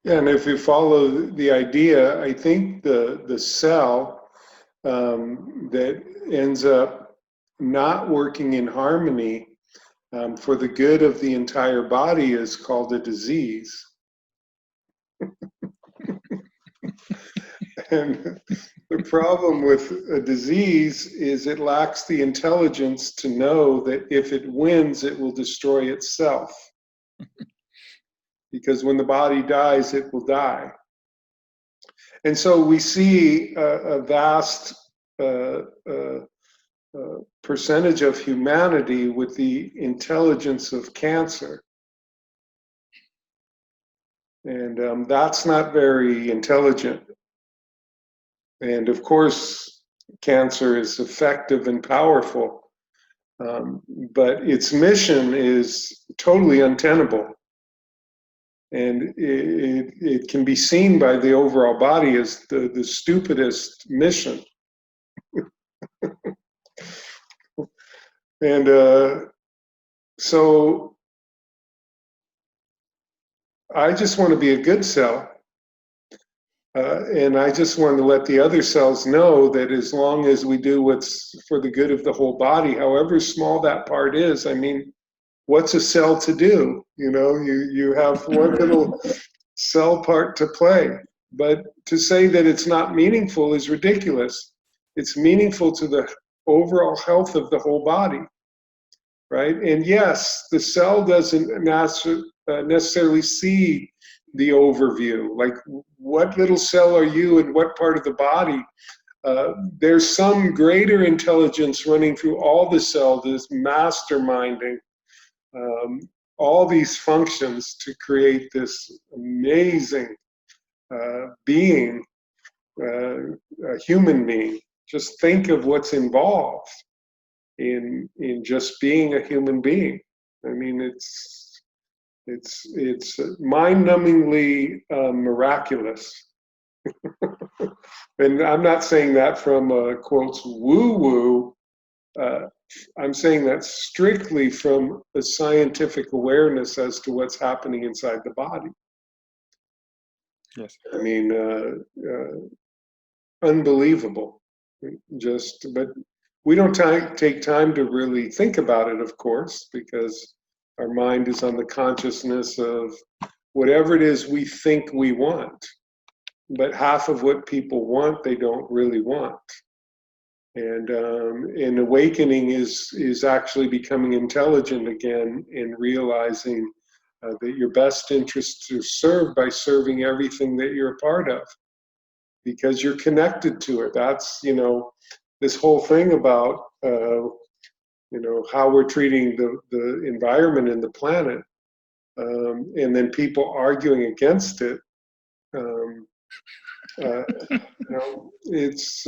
Yeah, and if you follow the idea, I think the cell that ends up not working in harmony for the good of the entire body is called a disease. And the problem with a disease is it lacks the intelligence to know that if it wins, it will destroy itself. Because when the body dies, it will die. And so we see a vast uh, uh, percentage of humanity with the intelligence of cancer. And that's not very intelligent. And of course, cancer is effective and powerful, but its mission is totally untenable. And it can be seen by the overall body as the stupidest mission. And so I just want to be a good cell. And I just want to let the other cells know that as long as we do what's for the good of the whole body, however small that part is, I mean, what's a cell to do? You know, you have one little cell part to play. But to say that it's not meaningful is ridiculous. It's meaningful to the overall health of the whole body, right? And yes, the cell doesn't necessarily see the overview, like what little cell are you in what part of the body. There's some greater intelligence running through all the cells that's masterminding um, all these functions to create this amazing being, a human being. Just think of what's involved in just being a human being. I mean, it's mind-numbingly miraculous. And I'm not saying that from quotes woo-woo. I'm saying that strictly from a scientific awareness as to what's happening inside the body. Yes. I mean, unbelievable. Just, but we don't take time to really think about it, of course, because our mind is on the consciousness of whatever it is we think we want. But half of what people want, they don't really want. And awakening is actually becoming intelligent again and realizing that your best interests are served by serving everything that you're a part of, because you're connected to it. That's, you know, this whole thing about, you know, how we're treating the environment and the planet, and then people arguing against it. Um, you know, it's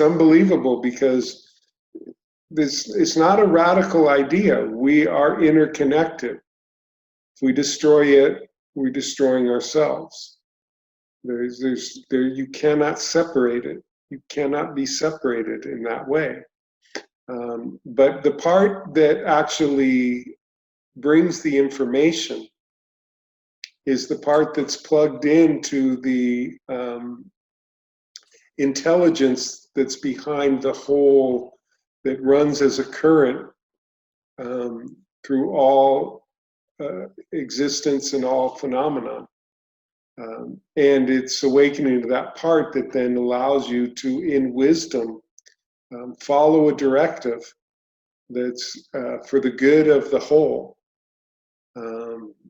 unbelievable because it's not a radical idea. We are interconnected. If we destroy it, we're destroying ourselves. There, you cannot separate it. You cannot be separated in that way. But the part that actually brings the information is the part that's plugged into the intelligence that's behind the whole, that runs as a current through all existence and all phenomenon. And it's awakening to that part that then allows you to, in wisdom, follow a directive that's for the good of the whole.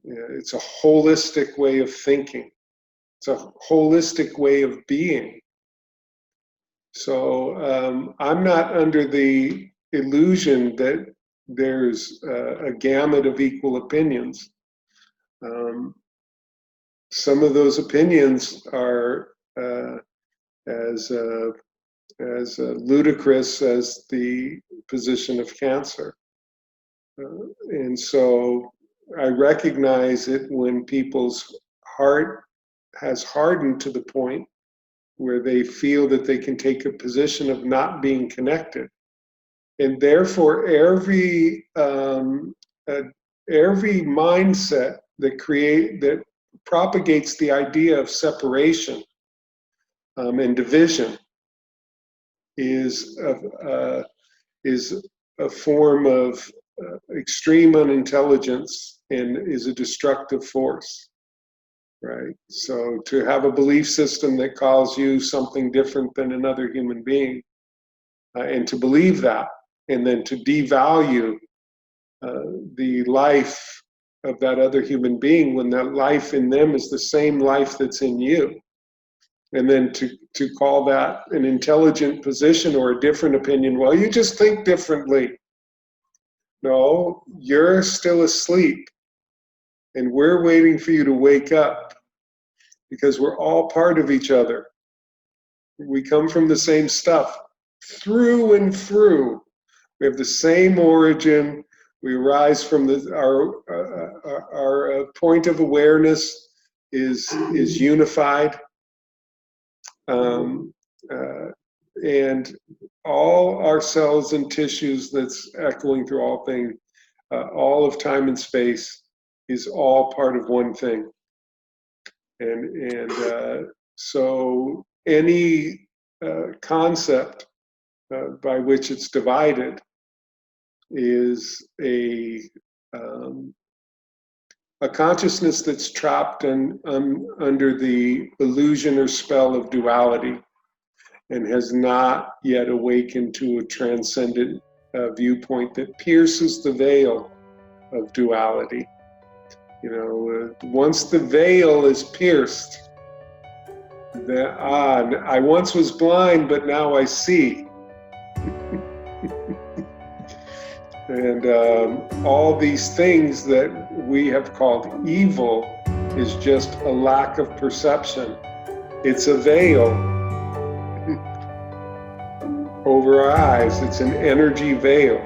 It's a holistic way of thinking. It's a holistic way of being. So I'm not under the illusion that there's a gamut of equal opinions. Some of those opinions are as ludicrous as the position of cancer. And so I recognize it when people's heart has hardened to the point where they feel that they can take a position of not being connected. And therefore, every mindset that propagates the idea of separation and division is a form of extreme unintelligence and is a destructive force, right? So to have a belief system that calls you something different than another human being, and to believe that, and then to devalue the life of that other human being when that life in them is the same life that's in you, and then to call that an intelligent position or a different opinion, well, you just think differently. No, you're still asleep, and we're waiting for you to wake up, because we're all part of each other. We come from the same stuff, through and through. We have the same origin. We arise from our point of awareness is unified, and all our cells and tissues that's echoing through all things, all of time and space is all part of one thing. And so any concept by which it's divided is a consciousness that's trapped under the illusion or spell of duality, and has not yet awakened to a transcendent viewpoint that pierces the veil of duality. You know, once the veil is pierced, I once was blind, but now I see. And all these things that we have called evil is just a lack of perception. It's a veil over our eyes. It's an energy veil.